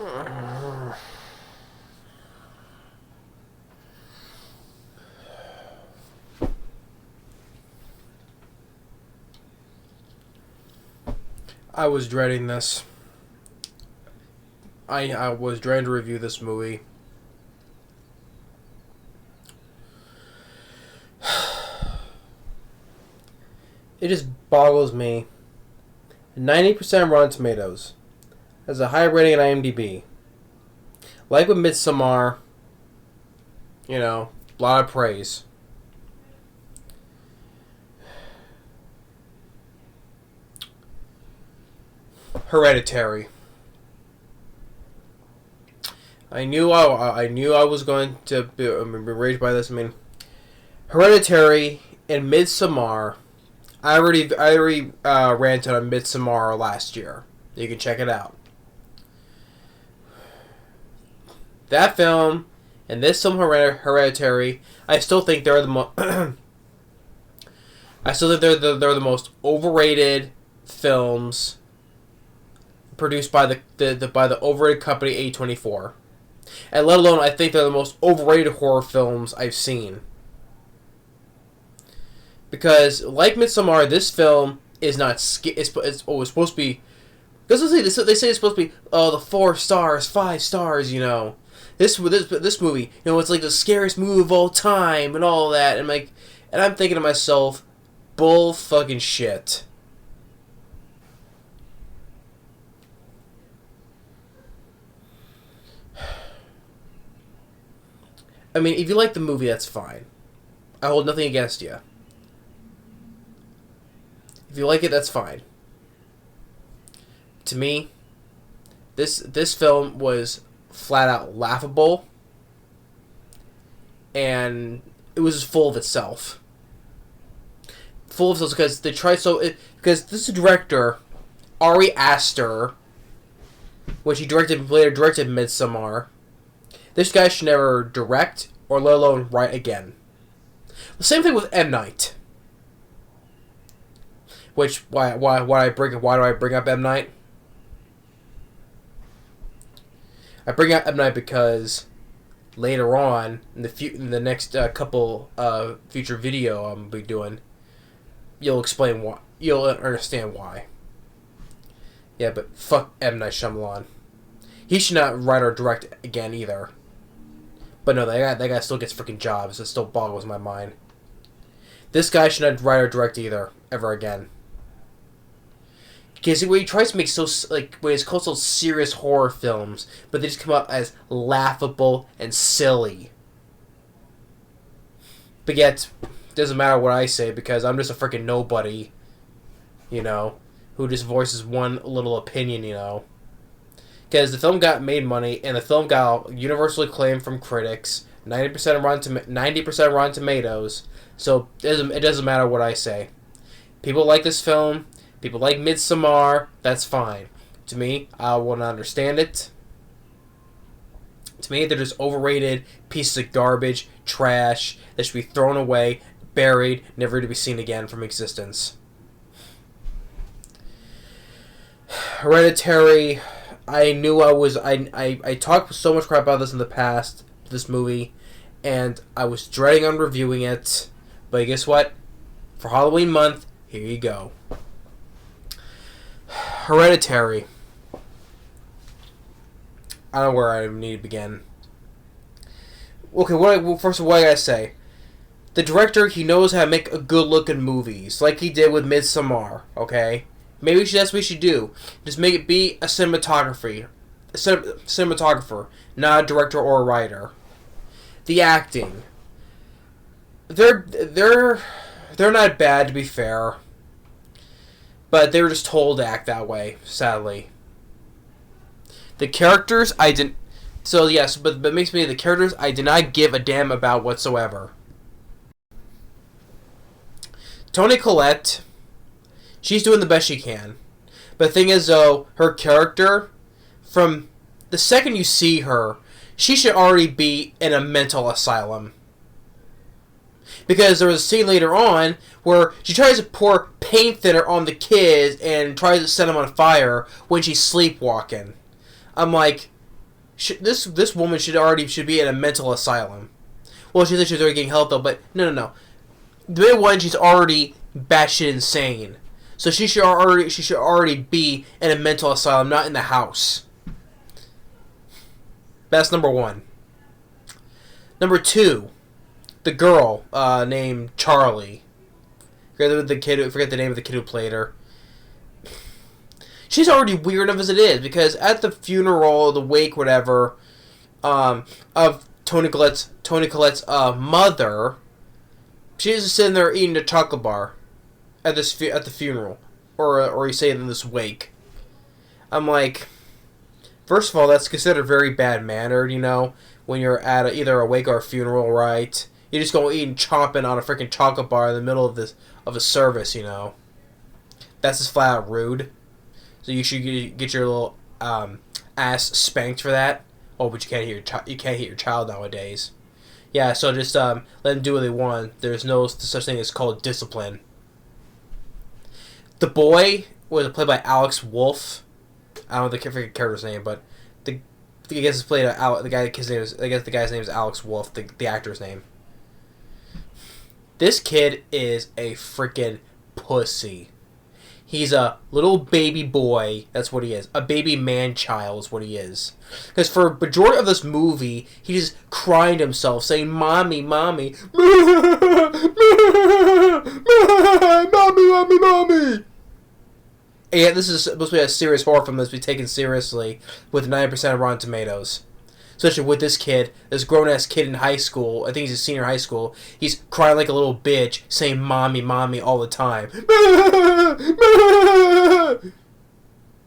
I was dreading this. I was dreading to review this movie. It just boggles me. 90% Rotten Tomatoes. Has a high rating on IMDb. Like with Midsommar, you know, a lot of praise. Hereditary. I knew I was going to be enraged by this. I mean, Hereditary and Midsommar. I already ranted on Midsommar last year. You can check it out. That film and this film, Hereditary, I still think they're the I still think they're the most overrated films produced by the overrated company A24. And let alone, I think they're the most overrated horror films I've seen. Because, like Midsommar, this film is not... It's supposed to be... Because they say it's supposed to be, oh, the 4 stars, 5 stars, you know. This movie, you know, it's like the scariest movie of all time and all that. And I'm thinking to myself, bull fucking shit. I mean, if you like the movie, that's fine. I hold nothing against you. If you like it, that's fine. To me, this film was flat out laughable, and it was full of itself. Full of itself because they tried because this director, Ari Aster, which he later directed Midsommar. This guy should never direct or let alone write again. The same thing with M. Night. Which why do I bring up M. Night? I bring up M. Night because later on in the next couple future video I'm be doing, you'll explain why. You'll understand why. Yeah, but fuck M. Night Shyamalan. He should not write or direct again either. But no, that guy still gets freaking jobs. It still boggles my mind. This guy should not write or direct either, ever again. Because he tries to make when it's called so serious horror films, but they just come up as laughable and silly. But yet, it doesn't matter what I say because I'm just a freaking nobody, you know, who just voices one little opinion, you know. Because the film made money, and the film got universally acclaimed from critics, 90% Rotten Tomatoes. So it doesn't matter what I say. People like this film. People like Midsommar. That's fine. To me, I will not understand it. To me, they're just overrated pieces of garbage, trash that should be thrown away, buried, never to be seen again from existence. Hereditary. I knew I talked so much crap about this in the past, this movie, and I was dreading on reviewing it, but guess what? For Halloween month, here you go. Hereditary. I don't know where I need to begin. Okay, first of all, what I gotta say. The director, he knows how to make a good-looking movies, like he did with Midsommar, okay? Maybe that's what we should do. Just make it be a cinematographer, not a director or a writer. The acting, they're not bad, to be fair, but they were just told to act that way. Sadly, the characters I didn't. So yes, but makes me the characters I did not give a damn about whatsoever. Toni Collette. She's doing the best she can. But the thing is, though, her character, from the second you see her, she should already be in a mental asylum. Because there was a scene later on where she tries to pour paint thinner on the kids and tries to set them on fire when she's sleepwalking. I'm like, This woman should be in a mental asylum. Well, she said she was already getting help though, but no. The main one, she's already batshit insane, so she should already be in a mental asylum, not in the house. That's number one. Number two, the girl named Charlie. Forget the name of the kid who played her. She's already weird enough as it is, because at the funeral, the wake, whatever, of Toni Collette's mother, she's just sitting there eating a chocolate bar at the funeral, or you say in this wake. I'm like, first of all, that's considered very bad mannered, when you're at either a wake or a funeral, right? You just go eating chomping on a freaking chocolate bar in the middle of a service, That's just flat out rude. So you should get your little ass spanked for that. Oh, but you can't hit your child nowadays. Yeah, so just let them do what they want. There's no such thing as called discipline. The boy was played by Alex Wolff. I don't know the character's name, but I guess it's played the guy. The guy's name is Alex Wolff. The actor's name. This kid is a freaking pussy. He's a little baby boy. That's what he is. A baby man-child is what he is. Because for a majority of this movie, he's just crying to himself, saying, "Mommy, mommy, mommy, mommy." And yet, this is supposed to be a serious horror film that's to be taken seriously with 90% of Rotten Tomatoes. Especially with this kid, this grown-ass kid in high school. I think he's a senior in high school. He's crying like a little bitch, saying "mommy, mommy" all the time.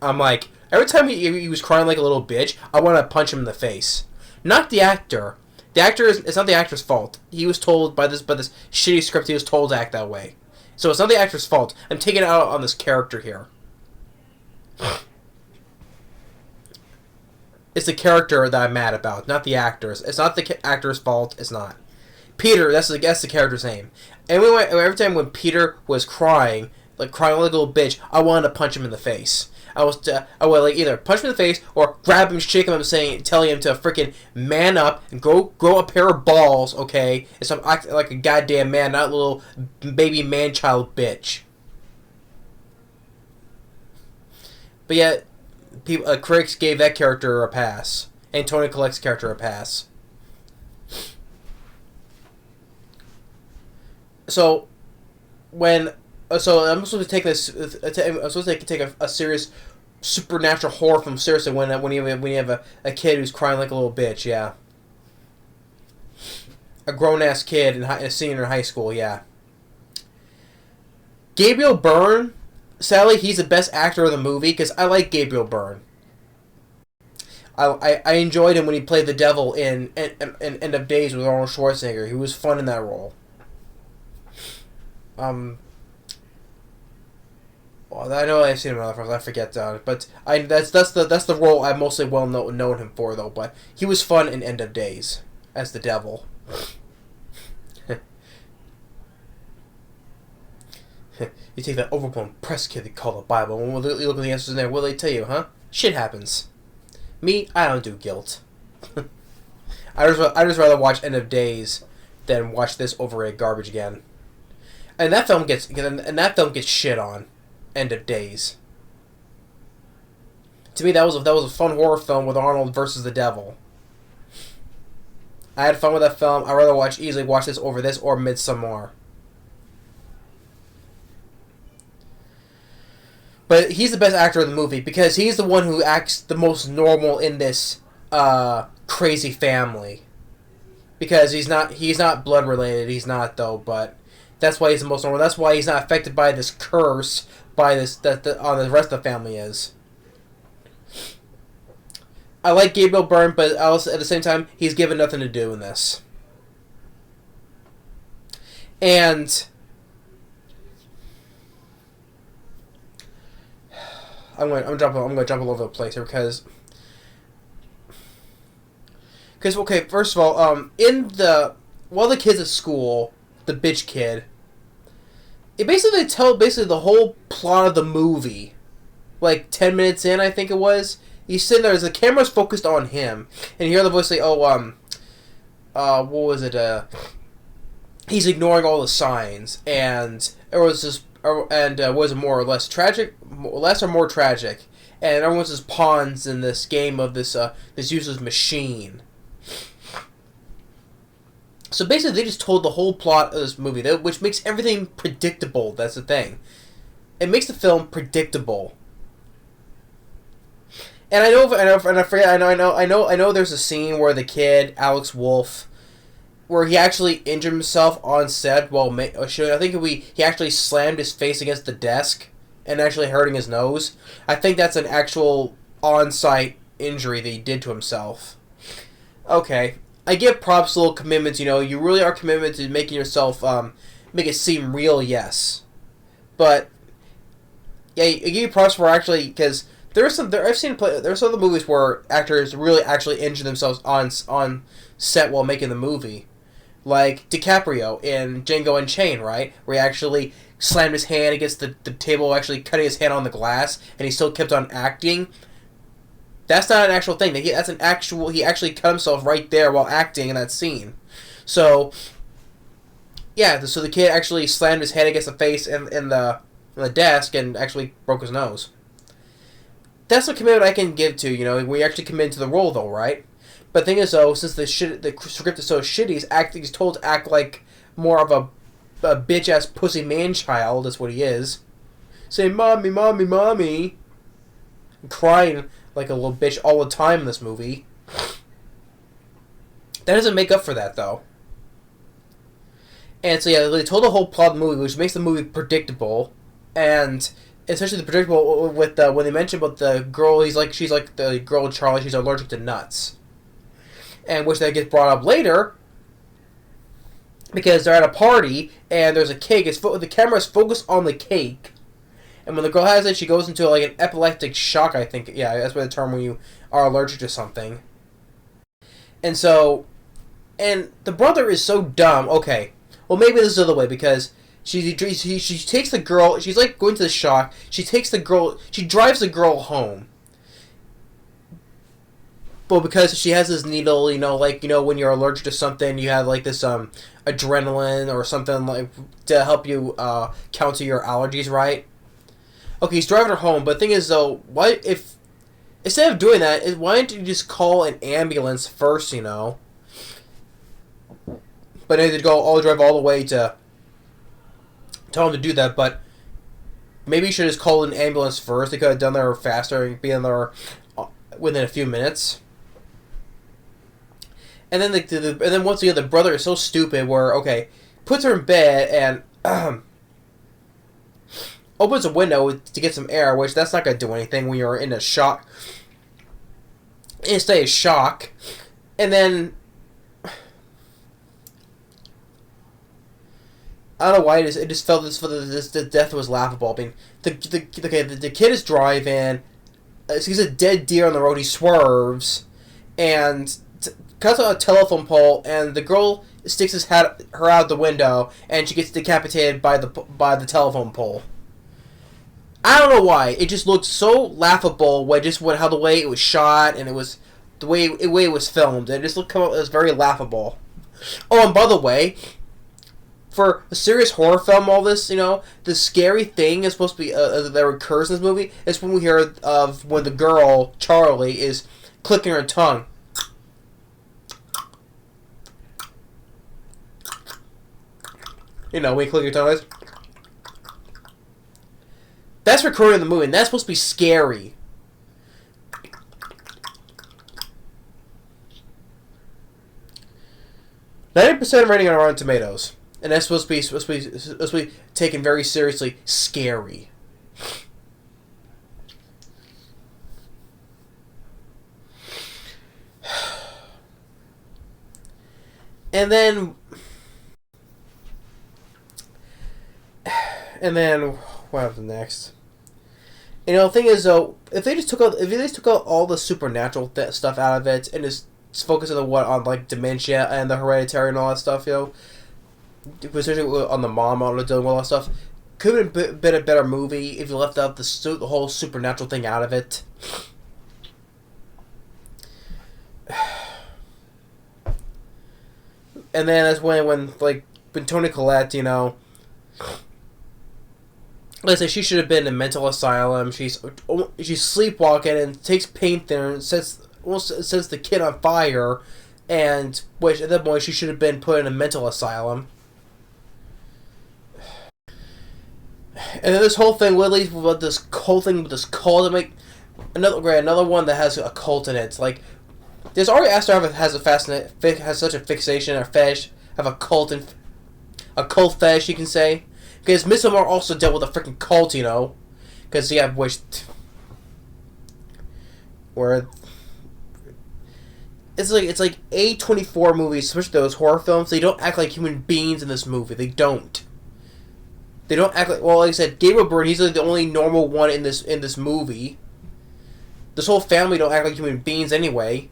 I'm like, every time he was crying like a little bitch, I want to punch him in the face. Not the actor. It's not the actor's fault. He was told by this shitty script, he was told to act that way. So it's not the actor's fault. I'm taking it out on this character here. It's the character that I'm mad about, not the actors. It's not the actor's fault. It's not. Peter, that's the character's name. And every time when Peter was crying like a little bitch, I wanted to punch him in the face. I would like either punch him in the face or grab him, shake him, telling him to freaking man up and grow a pair of balls, okay? And stop acting like a goddamn man, not a little baby man-child bitch. But yet, critics gave that character a pass, and Toni Collette's character a pass. So I'm supposed to take this. I'm supposed to take a serious supernatural horror film seriously when you have a kid who's crying like a little bitch. Yeah, a grown ass kid a senior in high school. Yeah. Gabriel Byrne. Sadly, he's the best actor of the movie because I like Gabriel Byrne. I enjoyed him when he played the devil in End of Days with Arnold Schwarzenegger. He was fun in that role. Well, I know I've seen him in other films. I forget but that's the role I mostly known him for though. But he was fun in End of Days as the devil. You take that overblown press kid they call the Bible, and when you look at the answers in there, what do they tell you, huh? Shit happens. Me, I don't do guilt. I just rather watch End of Days than watch this overrated garbage again. And that film gets shit on. End of Days. To me, that was a fun horror film with Arnold versus the devil. I had fun with that film. I'd rather easily watch this over this or Midsommar. But he's the best actor in the movie because he's the one who acts the most normal in this crazy family. Because he's not blood related. He's not though, but that's why he's the most normal. That's why he's not affected by this curse that the rest of the family is. I like Gabriel Byrne, but also at the same time he's given nothing to do in this. And I'm going to jump all over the place here because okay, first of all, while the kid's at school, the bitch kid, it basically the whole plot of the movie, like 10 minutes in, I think it was, He's sitting there, the camera's focused on him, and you hear the voice say, "Oh, what was it? He's ignoring all the signs, and it was just, was it more or less tragic, less or more tragic, and everyone's just pawns in this game of this useless machine." So basically, they just told the whole plot of this movie, which makes everything predictable. That's the thing. It makes the film predictable. And I know. There's a scene where the kid, Alex Wolff, where he actually injured himself on set while shooting. I think he actually slammed his face against the desk and actually hurting his nose. I think that's an actual on-site injury that he did to himself. Okay, I give props to little commitments. You really are committed to making yourself make it seem real. Yes, but yeah, I give you props for actually because. There's some other movies where actors really actually injure themselves on set while making the movie, like DiCaprio in Django Unchained, right? Where he actually slammed his hand against the table, actually cutting his hand on the glass, and he still kept on acting. That's not an actual thing. He actually cut himself right there while acting in that scene. So yeah, so the kid actually slammed his head against the face in the desk and actually broke his nose. That's a commitment I can give to, when you actually commit to the role, though, right? But the thing is, though, since the script is so shitty, he's told to act like more of a bitch-ass pussy man-child, that's what he is. Saying, "Mommy, mommy, mommy." And crying like a little bitch all the time in this movie. That doesn't make up for that, though. And so, yeah, they told the whole plot of the movie, which makes the movie predictable, and especially the predictable with when they mention about the girl, she's like the girl Charlie, she's allergic to nuts, and which that gets brought up later because they're at a party and there's a cake. The camera's focused on the cake, and when the girl has it, she goes into like an epileptic shock. I think, yeah, that's what the term when you are allergic to something. And so, and the brother is so dumb. Okay, well maybe this is the other way because. She takes the girl. She's like going to the shock. She takes the girl. She drives the girl home. Well, because she has this needle, when you're allergic to something, you have like this adrenaline or something like to help you counter your allergies, right? Okay, he's driving her home. But the thing is, though, if instead of doing that, why don't you just call an ambulance first? But they had to drive all the way to. Tell him to do that, but maybe you should have just called an ambulance first. They could have done that faster and be in there within a few minutes. And then once again, the brother is so stupid where, puts her in bed and opens a window to get some air, which that's not going to do anything when you're in a shock. In a state of shock. And then I don't know why it just felt the death was laughable. I mean, the kid is driving, sees a dead deer on the road. He swerves, and cuts on a telephone pole. And the girl sticks her out the window, and she gets decapitated by the telephone pole. I don't know why. It just looked so laughable. How the way it was shot, and it was the way it was filmed. It just looked as very laughable. Oh, and by the way. For a serious horror film, all this, the scary thing is supposed to be that recurs in this movie is when we hear of when the girl, Charlie, is clicking her tongue. When you click your tongue, that's recurring in the movie, and that's supposed to be scary. %% rating on Rotten Tomatoes. And that's supposed to be taken very seriously. Scary. And then what happens next? The thing is, though, if they just took out all the supernatural stuff out of it and just focus on like dementia and the Hereditary and all that stuff, especially on the mom doing all that stuff, could have been a better movie if you left out the whole supernatural thing out of it. And then that's when Toni Collette, you know, let's say she should have been in a mental asylum. She's sleepwalking and takes paint there and sets the kid on fire, and which at that point she should have been put in a mental asylum. And then this whole thing leads with this whole thing with this cult. And like another one that has a cult in it. It's like, does Ari Aster has such a fixation or fetish, have a cult fetish, you can say? Because Midsommar also dealt with a freaking cult, you know, because where it's like A24 movies, especially those horror films. They don't act like human beings in this movie. They don't. They don't act like, well, like I said, Gabriel Byrne, he's like the only normal one in this movie. This whole family don't act like human beings anyway.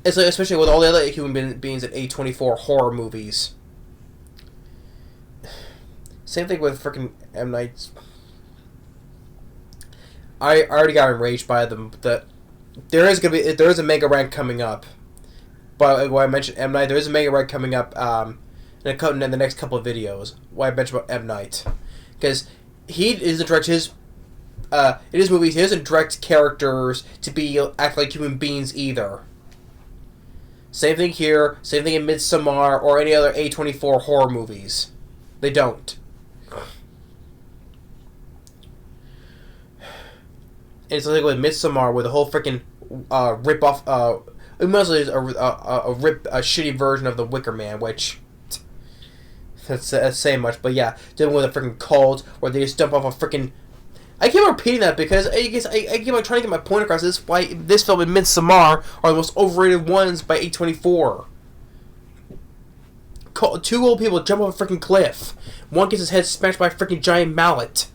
It's like, especially with all the other human beings in A24 horror movies. Same thing with freaking M. Night's. I already got enraged by them. There is a mega rank coming up. But when I mentioned M. Night, there is a mega rank coming up in the next couple of videos. Why I mentioned about M. Night, because he doesn't direct his in his movies. He doesn't direct characters to act like human beings either. Same thing here. Same thing in Midsommar or any other A24 horror movies. They don't. And it's like with Midsommar, with the whole freaking rip off. It mostly is a shitty version of the Wicker Man, which that's saying much. But yeah, dealing with a freaking cult where they just dump off a freaking. I keep repeating that because I keep on trying to get my point across. This is why this film and Midsommar are the most overrated ones by A24. Two old people jump off a freaking cliff. One gets his head smashed by a freaking giant mallet,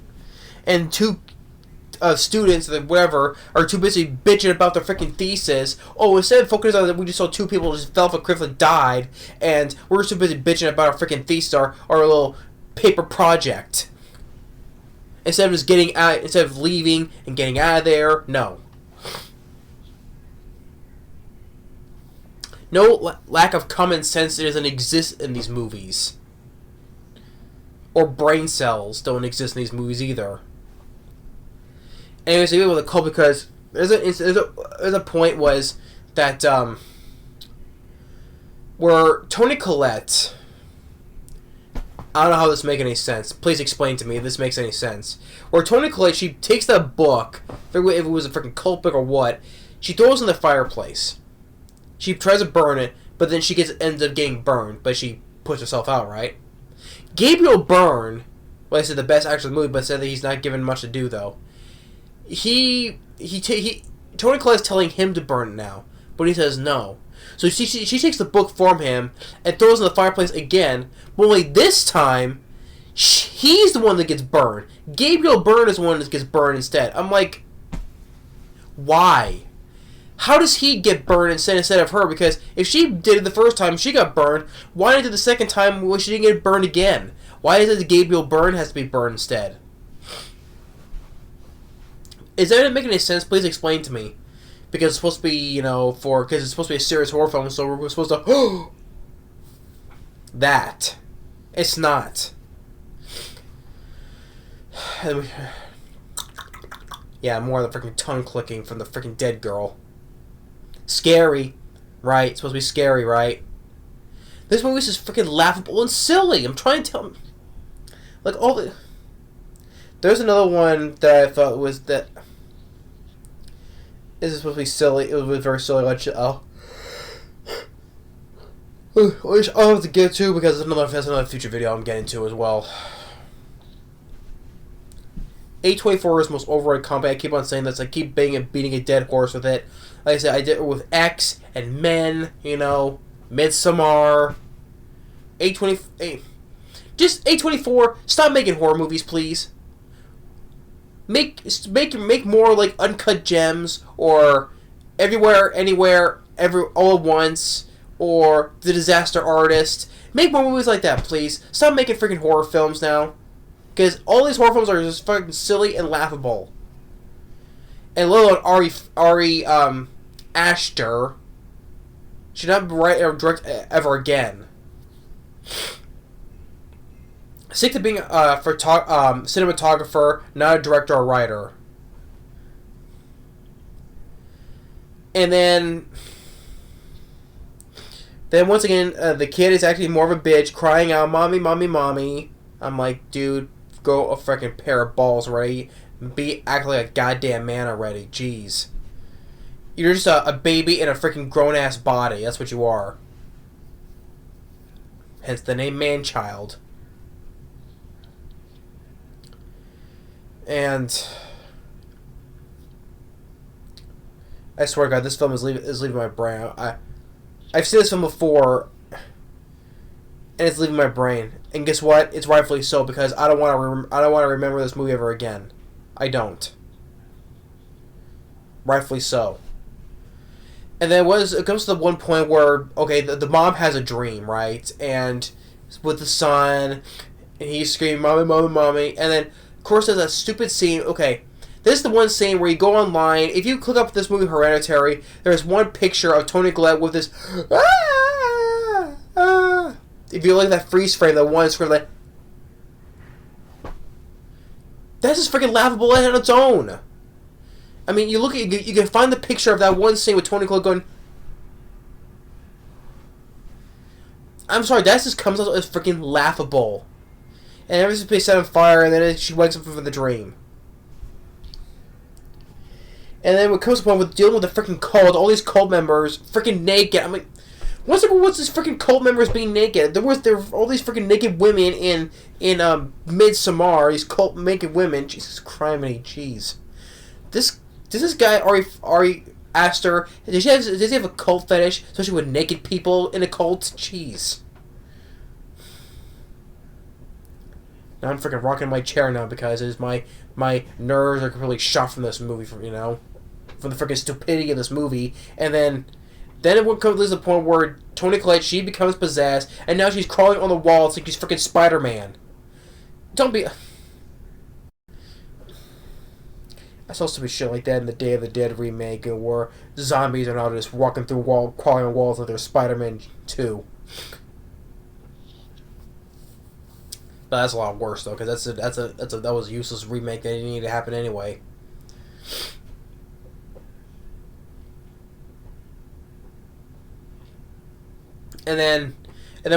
and two students, whatever, are too busy bitching about their freaking thesis. Oh, instead of focusing on that, we just saw two people just fell off a cliff and died, and we're too busy bitching about our freaking thesis, our little paper project. Instead of just instead of leaving and getting out of there, no. No lack of common sense doesn't exist in these movies. Or brain cells don't exist in these movies either. Anyways, even with the cult, because there's a point was that where Toni Collette, I don't know how this makes any sense. Please explain to me if this makes any sense. Where Toni Collette, she takes that book, if it was a freaking cult book or what, she throws it in the fireplace. She tries to burn it, but then she ends up getting burned, but she puts herself out, right? Gabriel Byrne, well, I said the best actor in the movie, but said that he's not given much to do though. Toni Collette's telling him to burn it now, but he says no. So she takes the book from him and throws it in the fireplace again, but only this time, he's the one that gets burned. Gabriel Byrne is the one that gets burned instead. I'm like, why? How does he get burned instead of her? Because if she did it the first time, she got burned. Why did it the second time when she didn't get burned again? Why is it that Gabriel Byrne has to be burned instead? Is that making any sense? Please explain to me. Because it's supposed to be, because it's supposed to be a serious horror film, so we're supposed to, that. It's not. Yeah, more of the freaking tongue clicking from the freaking dead girl. Scary, right? It's supposed to be scary, right? This movie is just freaking laughable and silly. I'm trying to tell him. Like, all the... There's another one that I thought was that... This is supposed to be silly. It was very silly. Which I'll have to get to because that's another future video I'm getting to as well. A24 is the most overrated company. I keep on saying this. I keep beating a dead horse with it. Like I said, I did it with X and Men, Midsommar. Just A24, stop making horror movies, please. Make more like Uncut Gems or Everywhere, Anywhere, All at Once or The Disaster Artist. Make more movies like that, please. Stop making freaking horror films now. Because all these horror films are just fucking silly and laughable. And little Ari Aster, Should not write or direct ever again. Stick to being a cinematographer, not a director or writer. And then once again, the kid is actually more of a bitch, crying out, "Mommy, mommy, mommy." I'm like, dude, go a freaking pair of balls already. Act like a goddamn man already. Jeez. You're just a baby in a freaking grown-ass body. That's what you are. Hence the name man-child. And I swear to God, this film is leaving my brain. I've seen this film before, and it's leaving my brain. And guess what? It's rightfully so, because I don't want to remember this movie ever again. I don't. Rightfully so. And then it comes to the one point where, okay, the mom has a dream, right? And with the son, and he's screaming, "Mommy, mommy, mommy." And then, of course, there's a stupid scene. Okay, this is the one scene where you go online. If you click up this movie, Hereditary, there's one picture of Toni Collette with this, "Ah, ah." If you look at that freeze frame, that one screen, like, that's just freaking laughable on its own. I mean, you look at you can find the picture of that one scene with Toni Collette going. I'm sorry, that just comes out as freaking laughable. And everything's being set on fire, and then she wakes up from the dream. And then when it comes to the point with dealing with the freaking cult, all these cult members freaking naked. I'm like, what's this freaking cult members being naked? There were all these freaking naked women in Midsommar. These cult naked women. Jesus criminy, jeez. Does this guy Ari Aster, does he have a cult fetish, especially with naked people in a cult? Jeez. Now I'm freaking rocking my chair now because it is my nerves are completely shot from this movie, from the freaking stupidity of this movie. And then it comes to the point where Toni Collette, she becomes possessed, and now she's crawling on the wall like she's freaking Spider-Man. Don't be. I saw stupid shit like that in the Day of the Dead remake, where zombies are now just walking through crawling on walls like they're Spider-Man 2. But that's a lot worse though, because that was a useless remake that didn't need to happen anyway. And then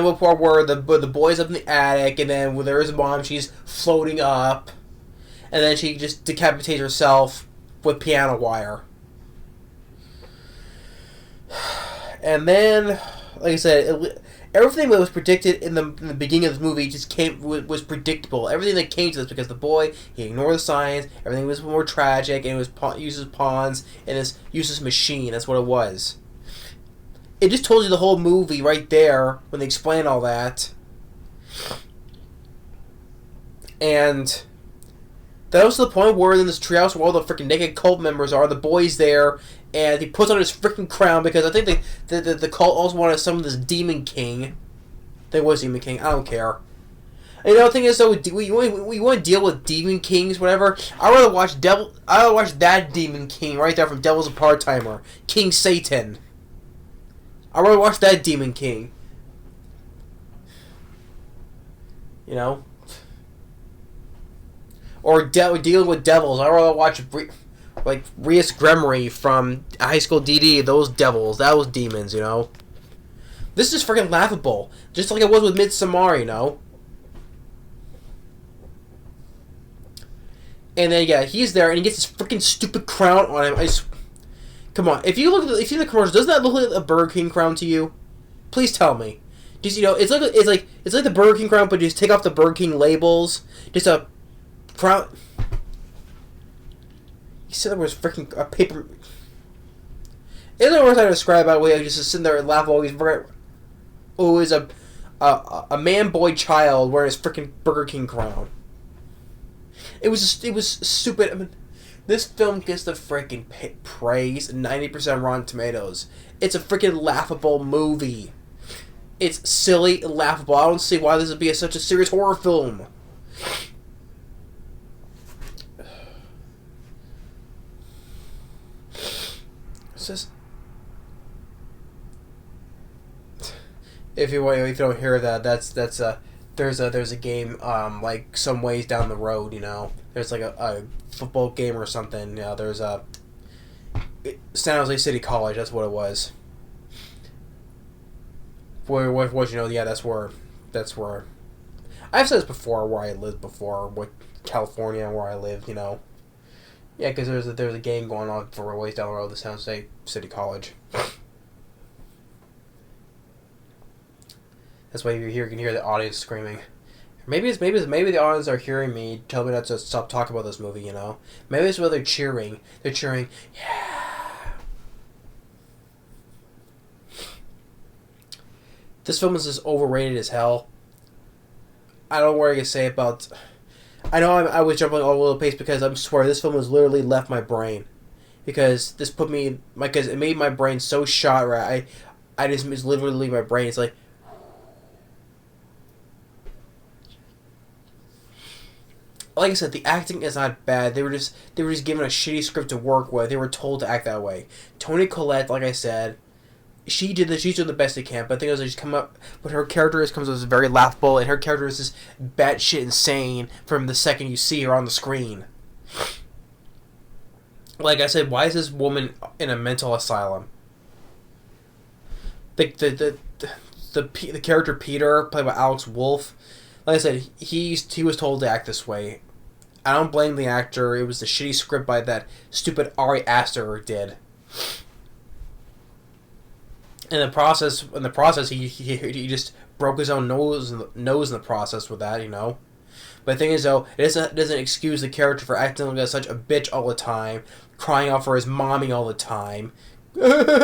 one part where the boy's up in the attic, and then when there is a mom, she's floating up. And then she just decapitates herself with piano wire. And then, like I said, everything that was predicted in the beginning of this movie just was predictable. Everything that came to this, because the boy, he ignored the signs, everything was more tragic, and it was uses pawns and this useless machine. That's what it was. It just told you the whole movie right there when they explain all that. And that was to the point where in this treehouse where all the freaking naked cult members are, the boy's there, and he puts on his freaking crown, because I think the cult also wanted some of this Demon King. There was Demon King, I don't care. And the other thing is, though, we want to deal with Demon Kings, whatever. I'd rather watch that Demon King right there from Devil's a Part-Timer, King Satan. I'd rather watch that Demon King. You know? Or dealing with devils. I'd rather watch like Rias Gremory from High School DD. Those devils. That was demons, you know? This is freaking laughable. Just like it was with Midsommar, you know? And then, yeah, he's there, and he gets this freaking stupid crown on him. Come on. If you see the commercials, doesn't that look like a Burger King crown to you? Please tell me. Just, you know, it's like the Burger King crown, but just take off the Burger King labels. Just a crown. He said there was freaking a paper. Isn't the worst I describe that way? I just sitting there and laugh while he's always a man, boy, child wearing his freaking Burger King crown. It was stupid. I mean, this film gets the freaking praise. 90% Rotten Tomatoes. It's a freaking laughable movie. It's silly and laughable. I don't see why this would be such a serious horror film. It's just... if you don't hear that, that's there's a game like some ways down the road. There's like a football game or something. There's a San Jose City College. That's what it was. Where was yeah, that's where I've said this before, where I lived before, with California, where I lived. Yeah, because there's a game going on for a ways down the road, the San Jose City College. That's why you can hear the audience screaming. Maybe the audience are hearing me tell me not to stop talking about this movie. Maybe it's where they're cheering. They're cheering, yeah. This film is just overrated as hell. I don't know what I can say about. I know I was jumping all over the place because I swear this film has literally left my brain, because this put me because it made my brain so shot right. I just it's literally my brain. It's like. Like I said, the acting is not bad. They were just given a shitty script to work with. They were told to act that way. Toni Collette, like I said, she's doing the best she can. But the thing is, she's come up, but her character comes as very laughable, and her character is just batshit insane from the second you see her on the screen. Like I said, why is this woman in a mental asylum? The character Peter, played by Alex Wolff, like I said, he was told to act this way. I don't blame the actor. It was the shitty script by that stupid Ari Aster did. In the process, he just broke his own nose in the process with that, But the thing is, though, it doesn't excuse the character for acting like such a bitch all the time, crying out for his mommy all the time. Basically,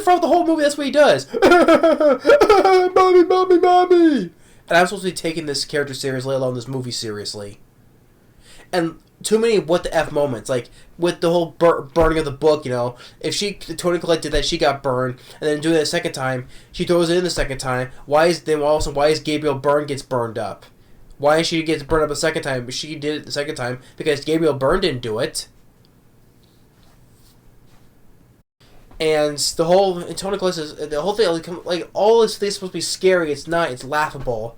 throughout the whole movie, that's what he does. Mommy, mommy, mommy. And I'm supposed to be taking this character seriously, let alone this movie seriously. And too many what the F moments, like with the whole burning of the book. If Toni Collette did that, she got burned, and then doing it a second time, she throws it in the second time. Why is Gabriel Byrne gets burned up? Why she gets burned up a second time? She did it the second time because Gabriel Byrne didn't do it. And Toni Collette the whole thing, like all this thing's supposed to be scary. It's not. It's laughable,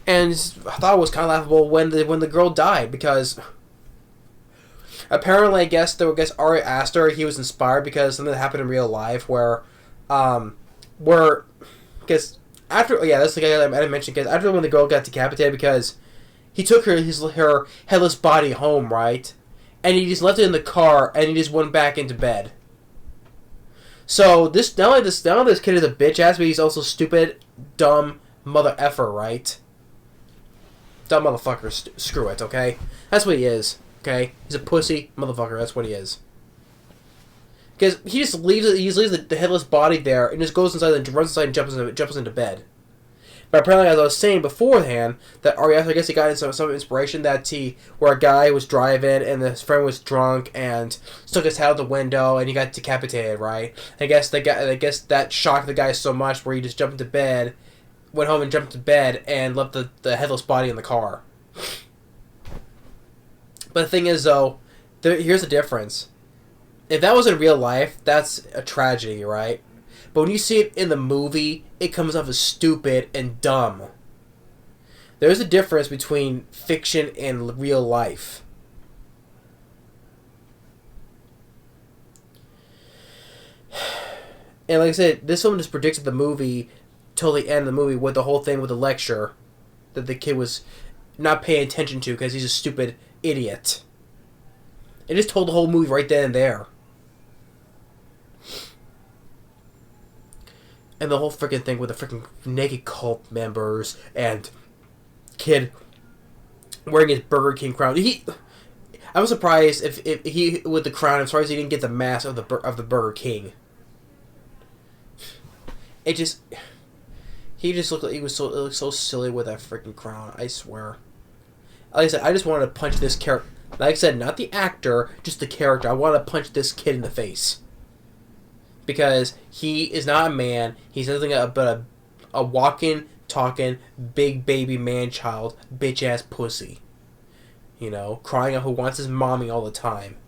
And I thought it was kind of laughable when the girl died, because apparently, I guess Ari Aster, he was inspired because something that happened in real life because after that's the guy I didn't mention, because after when the girl got decapitated, because he took her headless body home, right? And he just left it in the car, and he just went back into bed. So this not only this kid is a bitch ass, but he's also stupid, dumb mother effer, right? Dumb motherfucker. Screw it, okay? That's what he is, okay? He's a pussy motherfucker. That's what he is. Because he just leaves the headless body there, and just goes inside and runs inside and jumps into bed. But apparently, as I was saying beforehand, that Ari Aster, I guess he got some inspiration where a guy was driving and his friend was drunk and stuck his head out the window and he got decapitated, right? I guess that shocked the guy so much where he just jumped into bed, went home and jumped into bed and left the headless body in the car. But the thing is, though, here's the difference. If that was in real life, that's a tragedy, right? But when you see it in the movie, it comes off as stupid and dumb. There's a difference between fiction and real life. And like I said, this film just predicted the movie till the end of the movie with the whole thing with the lecture that the kid was not paying attention to because he's a stupid idiot. It just told the whole movie right then and there. And the whole freaking thing with the freaking naked cult members and kid wearing his Burger King crown. I was surprised if he with the crown. I'm surprised he didn't get the mask of the Burger King. He just looked like it looked so silly with that freaking crown. I swear. Like I said, I just wanted to punch this character. Like I said, not the actor, just the character. I wanted to punch this kid in the face. Because he is not a man. He's nothing but a walking, talking, big baby man-child, bitch-ass pussy. Crying out who wants his mommy all the time.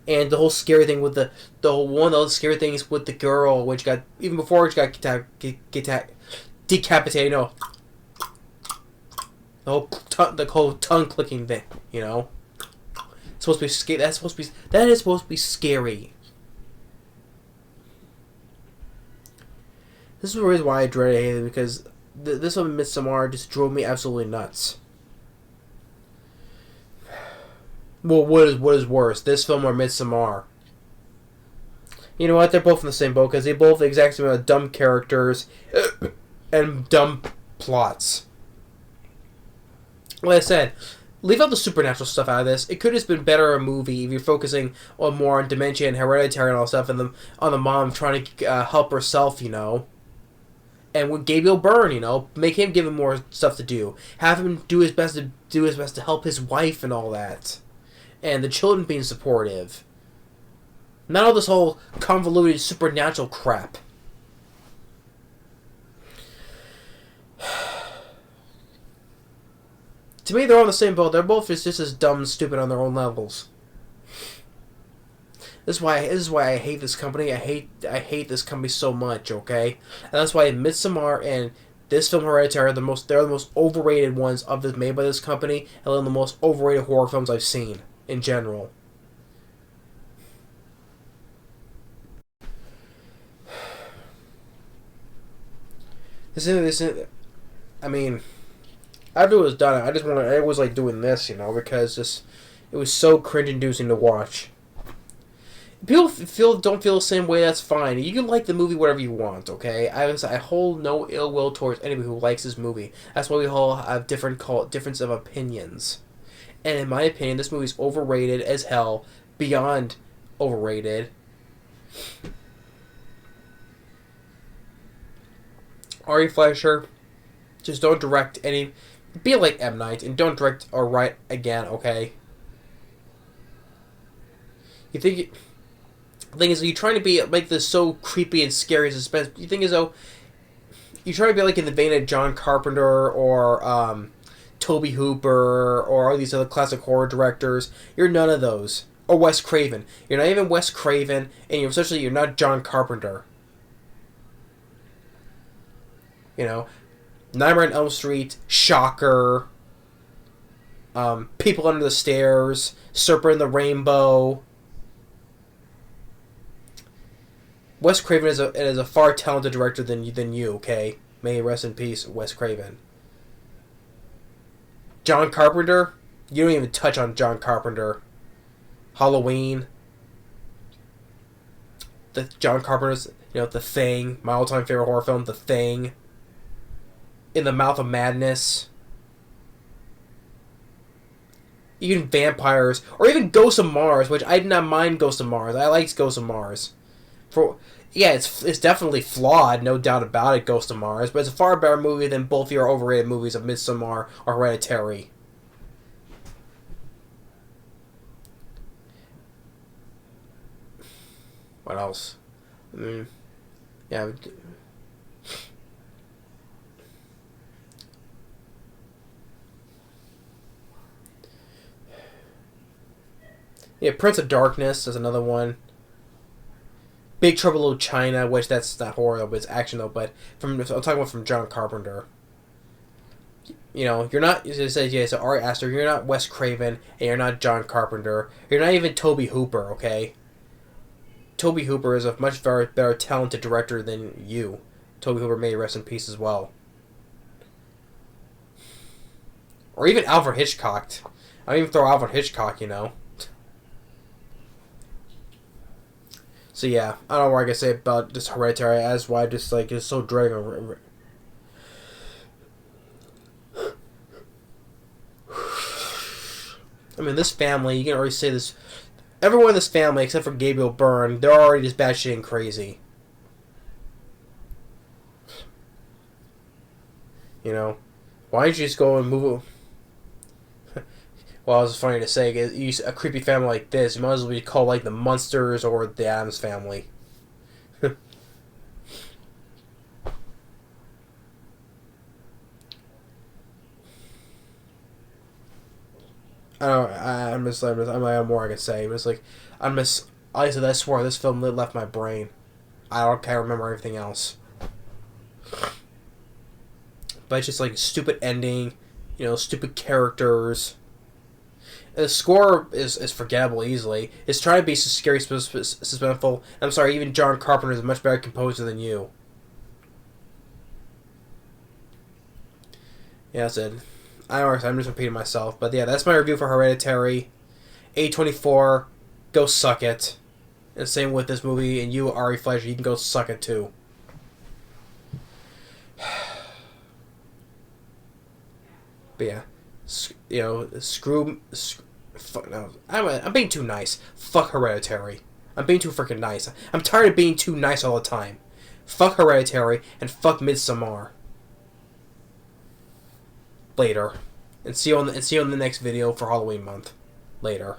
And the whole scary thing with the whole one of those scary things with the girl, which got even before she got decapitated. No, the whole tongue clicking thing. You know, it's supposed to be scary. That is supposed to be scary. This is the reason why I dreaded it, because this one, Midsommar, just drove me absolutely nuts. Well, what is worse, this film or Midsommar? You know what? They're both in the same boat, because they both have the exact same amount of dumb characters and dumb plots. Like I said, leave out the supernatural stuff out of this. It could have been better a movie if you're focusing on more on dementia and Hereditary and all stuff, and on the mom trying to help herself, you know. And with Gabriel Byrne, you know, make him give him more stuff to do. Have him do his best to help his wife and all that. And the children being supportive. Not all this whole convoluted supernatural crap. To me, they're all in the same boat. They're both just as dumb and stupid on their own levels. This is why I hate this company. I hate this company so much. Okay, and that's why Midsommar and this film Hereditary are they're the most overrated ones of this made by this company, and they're the most overrated horror films I've seen in general. I mean, after it was done, I was like doing this, you know, because it was so cringe-inducing to watch. If people don't feel the same way, that's fine. You can like the movie whatever you want, okay? I hold no ill will towards anybody who likes this movie. That's why we all have difference of opinions. And in my opinion, this movie's overrated as hell, beyond overrated. Ari Fleischer, just don't direct any. Be like M. Night and don't direct or write again, okay? The thing is, you're trying to make this so creepy and scary and suspense. You think as though you're trying to be like in the vein of John Carpenter or Tobe Hooper or all these other classic horror directors. You're none of those. Or Wes Craven. You're not even Wes Craven, and you're not John Carpenter. You know, Nightmare on Elm Street, Shocker, People Under the Stairs, Serpent in the Rainbow. Wes Craven is a far talented director than you. Okay, may he rest in peace, Wes Craven. John Carpenter, you don't even touch on John Carpenter. Halloween. The John Carpenter's, you know, The Thing, my all-time favorite horror film, The Thing. In the Mouth of Madness. Even vampires, or even Ghosts of Mars, which I did not mind Ghosts of Mars. I liked Ghosts of Mars. It's definitely flawed, no doubt about it, Ghost of Mars, but it's a far better movie than both your overrated movies of Midsommar or Hereditary. What else? Yeah. Yeah, Prince of Darkness is another one. Big Trouble in Little China, which that's not horror, but it's action though. But I'm talking about from John Carpenter. You know, you're not. It says so Ari Aster. You're not Wes Craven, and you're not John Carpenter. You're not even Tobe Hooper. Okay. Tobe Hooper is a much better talented director than you. Tobe Hooper may rest in peace as well. Or even Alfred Hitchcock. I don't even throw Alfred Hitchcock. You know. So yeah, I don't know what I can say about this Hereditary. As why I just like it's so dreading. I mean, this family, you can already say this. Everyone in this family, except for Gabriel Byrne, they're already just batshit and crazy. You know, why don't you just go and move? Well, it's funny to say, a creepy family like this, you might as well be called like the Munsters or the Addams Family. I don't. I'm like, more I can say. But it's like, I said, I swear this film left my brain. Can't remember everything else. But it's just like stupid ending, stupid characters. The score is forgettable easily. It's trying to be scary, suspenseful. I'm sorry, even John Carpenter is a much better composer than you. Yeah, that's it. I'm just repeating myself. But yeah, that's my review for Hereditary. A24, go suck it. And same with this movie, and you, Ari Fleischer, you can go suck it too. But yeah, fuck no. I'm being too nice. Fuck Hereditary. I'm being too freaking nice. I'm tired of being too nice all the time. Fuck Hereditary and fuck Midsommar. Later, and see you on the next video for Halloween month. Later.